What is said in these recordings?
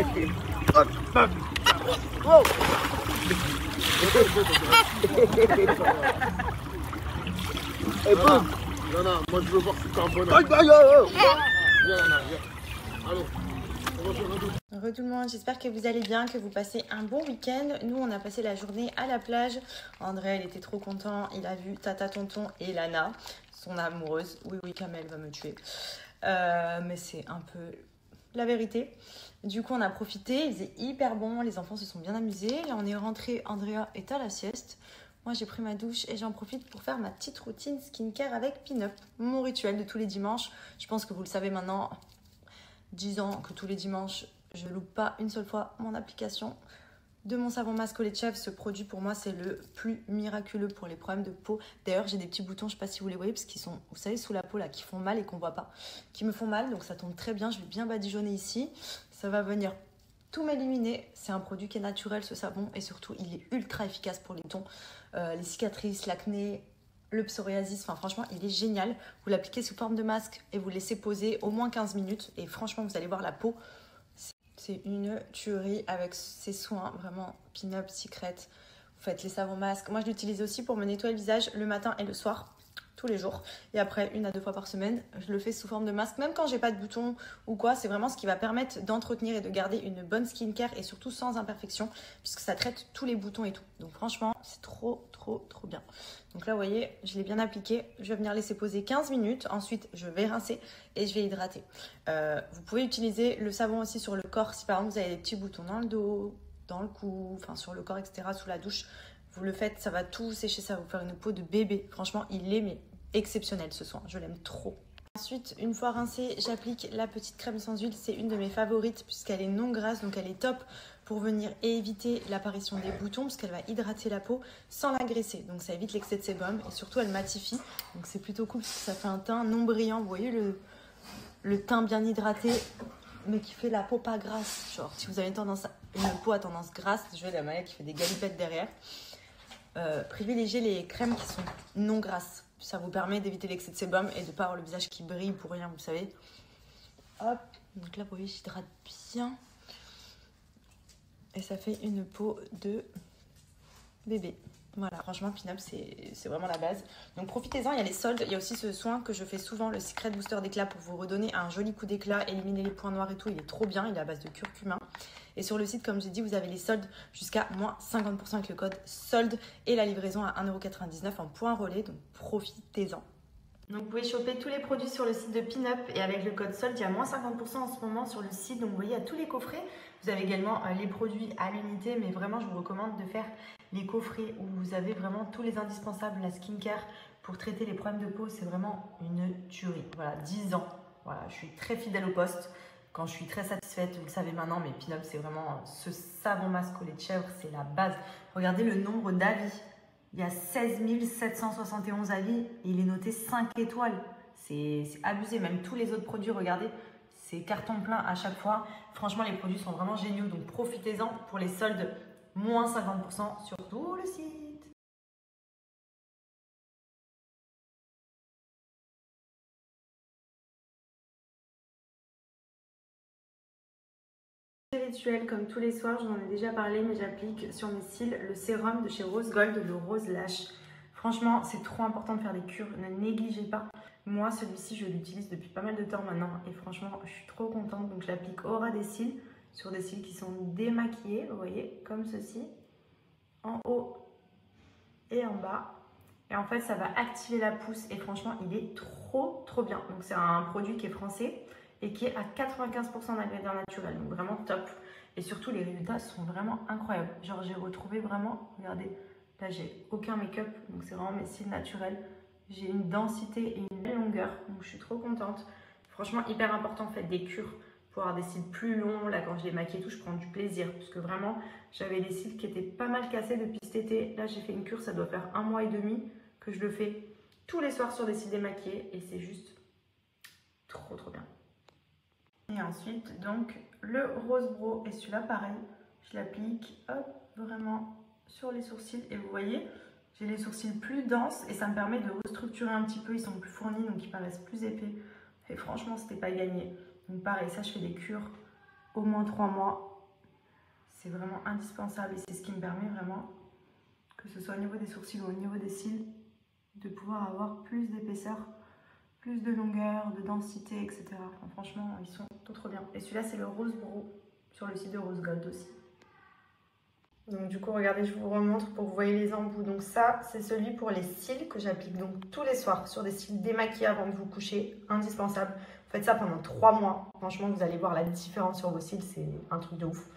Et boum. Nana, moi je veux voir si t'es un bonhomme. Aïe, aïe, aïe. Viens, Nana, viens. Allez. Re tout le monde, j'espère que vous allez bien, que vous passez un bon week-end. Nous, on a passé la journée à la plage. André, il était trop content. Il a vu Tata Tonton et Lana, son amoureuse. Oui, Kamel va me tuer. Mais c'est un peu la vérité. Du coup, on a profité. Il faisait hyper bon. Les enfants se sont bien amusés. Là, on est rentré. Andrea est à la sieste. Moi, j'ai pris ma douche et j'en profite pour faire ma petite routine skincare avec Pin-Up. Mon rituel de tous les dimanches. Je pense que vous le savez maintenant. 10 ans que tous les dimanches, je ne loupe pas une seule fois mon application de mon savon masque au lait de chèvre. Ce produit, pour moi, c'est le plus miraculeux pour les problèmes de peau. D'ailleurs, j'ai des petits boutons, je ne sais pas si vous les voyez, parce qu'ils sont, vous savez, sous la peau, là, qui font mal et qu'on ne voit pas. Qui me font mal, donc ça tombe très bien. Je vais bien badigeonner ici. Ça va venir tout m'éliminer. C'est un produit qui est naturel, ce savon. Et surtout, il est ultra efficace pour les boutons, les cicatrices, l'acné, le psoriasis. Enfin, franchement, il est génial. Vous l'appliquez sous forme de masque et vous le laissez poser au moins 15 minutes. Et franchement, vous allez voir la peau. C'est une tuerie avec ses soins. Vraiment, Pin-Up Secret. Vous faites les savons masques. Moi, je l'utilise aussi pour me nettoyer le visage le matin et le soir. Tous les jours. Et après, 1 à 2 fois par semaine, je le fais sous forme de masque. Même quand j'ai pas de boutons ou quoi, c'est vraiment ce qui va permettre d'entretenir et de garder une bonne skincare et surtout sans imperfection, puisque ça traite tous les boutons et tout. Donc franchement, c'est trop bien. Donc là, vous voyez, je l'ai bien appliqué. Je vais venir laisser poser 15 minutes. Ensuite, je vais rincer et je vais hydrater. Vous pouvez utiliser le savon aussi sur le corps. Si par exemple, vous avez des petits boutons dans le dos, dans le cou, enfin sur le corps, etc., sous la douche, vous le faites, ça va tout sécher, ça va vous faire une peau de bébé. Franchement, il est exceptionnel ce soin, je l'aime trop. Ensuite, une fois rincé, j'applique la petite crème sans huile. C'est une de mes favorites puisqu'elle est non grasse, donc elle est top pour venir éviter l'apparition des boutons parce qu'elle va hydrater la peau sans l'agresser. Donc ça évite l'excès de sébum et surtout elle matifie. Donc c'est plutôt cool parce que ça fait un teint non brillant. Vous voyez le teint bien hydraté mais qui fait la peau pas grasse. Genre si vous avez une peau à tendance grasse, je vais la Maya qui fait des galipettes derrière. Privilégiez les crèmes qui sont non grasses. Ça vous permet d'éviter l'excès de sébum et de ne pas avoir le visage qui brille pour rien, vous savez. Hop, donc là, vous voyez, j'hydrate bien. Et ça fait une peau de bébé. Voilà, franchement, Pin-Up, c'est vraiment la base. Donc profitez-en, il y a les soldes. Il y a aussi ce soin que je fais souvent, le Secret Booster d'éclat pour vous redonner un joli coup d'éclat, éliminer les points noirs et tout. Il est trop bien, il est à base de curcuma. Et sur le site, comme j'ai dit, vous avez les soldes jusqu'à moins 50% avec le code SOLDE et la livraison à 1,99 € en point relais. Donc profitez-en. Donc vous pouvez choper tous les produits sur le site de Pin-Up et avec le code SOLDE, il y a moins 50% en ce moment sur le site. Donc vous voyez, il y a tous les coffrets. Vous avez également les produits à l'unité, mais vraiment, je vous recommande de faire les coffrets où vous avez vraiment tous les indispensables, la skincare pour traiter les problèmes de peau. C'est vraiment une tuerie. Voilà, 10 ans. Voilà, je suis très fidèle au poste. Quand je suis très satisfaite, vous le savez maintenant, mais Pin-Up, c'est vraiment ce savon masque au lait de chèvre, c'est la base. Regardez le nombre d'avis. Il y a 16 771 avis et il est noté 5 étoiles. C'est abusé. Même tous les autres produits, regardez, c'est carton plein à chaque fois. Franchement, les produits sont vraiment géniaux. Donc, profitez-en pour les soldes moins 50% sur tout le site. Rituel comme tous les soirs, j'en ai déjà parlé, mais j'applique sur mes cils le sérum de chez Rose Gold, le Rose Lash. Franchement, c'est trop important de faire des cures, ne négligez pas. Moi, celui-ci, je l'utilise depuis pas mal de temps maintenant et franchement, je suis trop contente. Donc, je l'applique au ras des cils, sur des cils qui sont démaquillés, vous voyez, comme ceci, en haut et en bas. Et en fait, ça va activer la pousse et franchement, il est trop bien. Donc, c'est un produit qui est français et qui est à 95% d'ingrédients naturels. Donc, vraiment top. Et surtout, les résultats sont vraiment incroyables. Genre, j'ai retrouvé vraiment, regardez, là, j'ai aucun make-up. Donc, c'est vraiment mes cils naturels. J'ai une densité et une belle longueur. Donc, je suis trop contente. Franchement, hyper important, faites des cures pour avoir des cils plus longs. Là, quand je les maquille et tout, je prends du plaisir. Parce que vraiment, j'avais des cils qui étaient pas mal cassés depuis cet été. Là, j'ai fait une cure, ça doit faire 1 mois et demi que je le fais tous les soirs sur des cils démaquillés. Et c'est juste trop bien. Et ensuite, donc, le Rose Brow. Et celui-là, pareil, je l'applique, hop, vraiment sur les sourcils. Et vous voyez, j'ai les sourcils plus denses et ça me permet de restructurer un petit peu. Ils sont plus fournis, donc ils paraissent plus épais. Et franchement, c'était pas gagné. Donc pareil, ça, je fais des cures au moins 3 mois. C'est vraiment indispensable et c'est ce qui me permet vraiment, que ce soit au niveau des sourcils ou au niveau des cils, de pouvoir avoir plus d'épaisseur, plus de longueur, de densité, etc. Enfin, franchement, ils sont trop bien. Et celui-là, c'est le Rose Bro sur le site de Rose Gold aussi. Donc du coup, regardez, je vous remontre pour que vous voyez les embouts. Donc ça, c'est celui pour les cils que j'applique donc tous les soirs sur des cils démaquillés avant de vous coucher. Indispensable. Vous faites ça pendant 3 mois. Franchement, vous allez voir la différence sur vos cils. C'est un truc de ouf.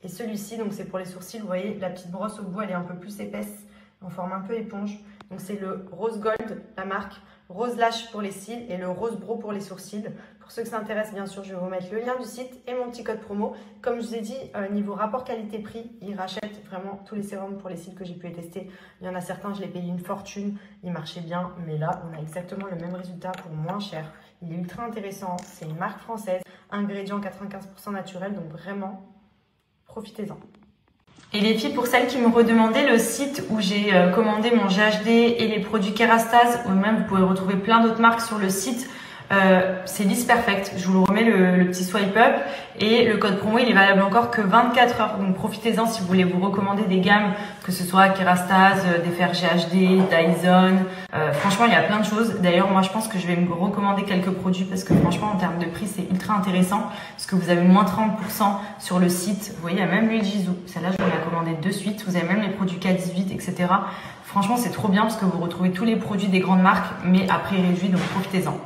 Et celui-ci, donc c'est pour les sourcils. Vous voyez, la petite brosse au bout, elle est un peu plus épaisse, en forme un peu éponge. Donc c'est le Rose Gold, la marque. Rose Lash pour les cils et le Rose Bro pour les sourcils. Pour ceux que ça intéresse, bien sûr, je vais vous mettre le lien du site et mon petit code promo. Comme je vous ai dit, niveau rapport qualité-prix, ils rachètent vraiment tous les sérums pour les cils que j'ai pu tester. Il y en a certains, je les payé une fortune, ils marchaient bien. Mais là, on a exactement le même résultat pour moins cher. Il est ultra intéressant, c'est une marque française, ingrédients 95% naturels, donc vraiment, profitez-en. Et les filles, pour celles qui me redemandaient le site où j'ai commandé mon GHD et les produits Kerastase, ou même vous pouvez retrouver plein d'autres marques sur le site, c'est Lisse Perfect. Je vous le remets le petit swipe up et le code promo il est valable encore que 24 heures. Donc profitez-en si vous voulez vous recommander des gammes, que ce soit Kerastase, des fers GHD, Dyson. Franchement, il y a plein de choses. D'ailleurs, moi je pense que je vais me recommander quelques produits parce que franchement en termes de prix c'est ultra intéressant parce que vous avez moins 30% sur le site. Vous voyez, il y a même l'huile Jisoo. Celle-là je vais la commander de suite. Vous avez même les produits K18, etc. Franchement, c'est trop bien parce que vous retrouvez tous les produits des grandes marques mais à prix réduit, donc profitez-en.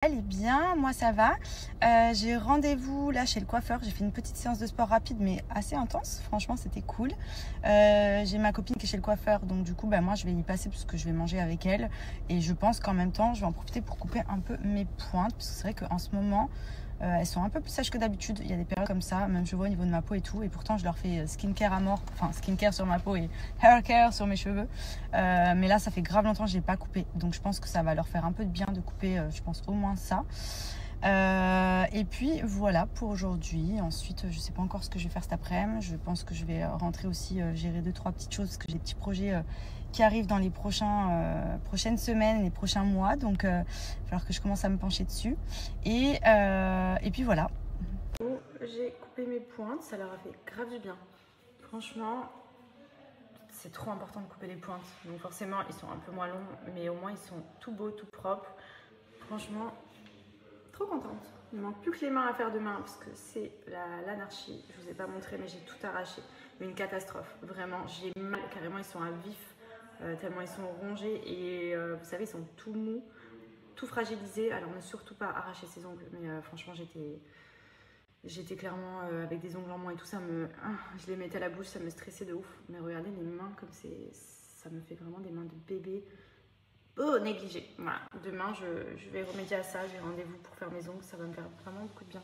Elle est bien, moi ça va. J'ai rendez-vous là chez le coiffeur. J'ai fait une petite séance de sport rapide mais assez intense. Franchement, c'était cool. J'ai ma copine qui est chez le coiffeur, donc du coup, moi je vais y passer parce que je vais manger avec elle. Et je pense qu'en même temps, je vais en profiter pour couper un peu mes pointes parce que c'est vrai qu'en ce moment, elles sont un peu plus sèches que d'habitude. Il y a des périodes comme ça, même je vois au niveau de ma peau et tout. Et pourtant, je leur fais skincare à mort. Enfin, skincare sur ma peau et hair care sur mes cheveux. Mais là, ça fait grave longtemps que je n'ai pas coupé. Donc, je pense que ça va leur faire un peu de bien de couper, je pense, au moins ça. Et puis, voilà pour aujourd'hui. Ensuite, je ne sais pas encore ce que je vais faire cet après-midi. Je pense que je vais rentrer aussi gérer 2-3 petites choses parce que j'ai des petits projets qui arrivent dans les prochaines semaines, les prochains mois. Donc, il va falloir que je commence à me pencher dessus. Et puis voilà. J'ai coupé mes pointes, ça leur a fait grave du bien. Franchement, c'est trop important de couper les pointes. Donc forcément, ils sont un peu moins longs, mais au moins ils sont tout beaux, tout propres. Franchement, trop contente. Il ne manque plus que les mains à faire demain parce que c'est l'anarchie. Je ne vous ai pas montré, mais j'ai tout arraché. Une catastrophe. Vraiment, j'ai mal. Carrément, ils sont à vif. Tellement ils sont rongés et vous savez, ils sont tout mous, tout fragilisés. Alors ne surtout pas arracher ses ongles, mais franchement j'étais clairement avec des ongles en moins et tout ça, je les mettais à la bouche, ça me stressait de ouf. Mais regardez les mains comme ça me fait vraiment des mains de bébé. Oh, négligé. Voilà, demain je vais remédier à ça, j'ai rendez-vous pour faire mes ongles, ça va me faire vraiment beaucoup de bien.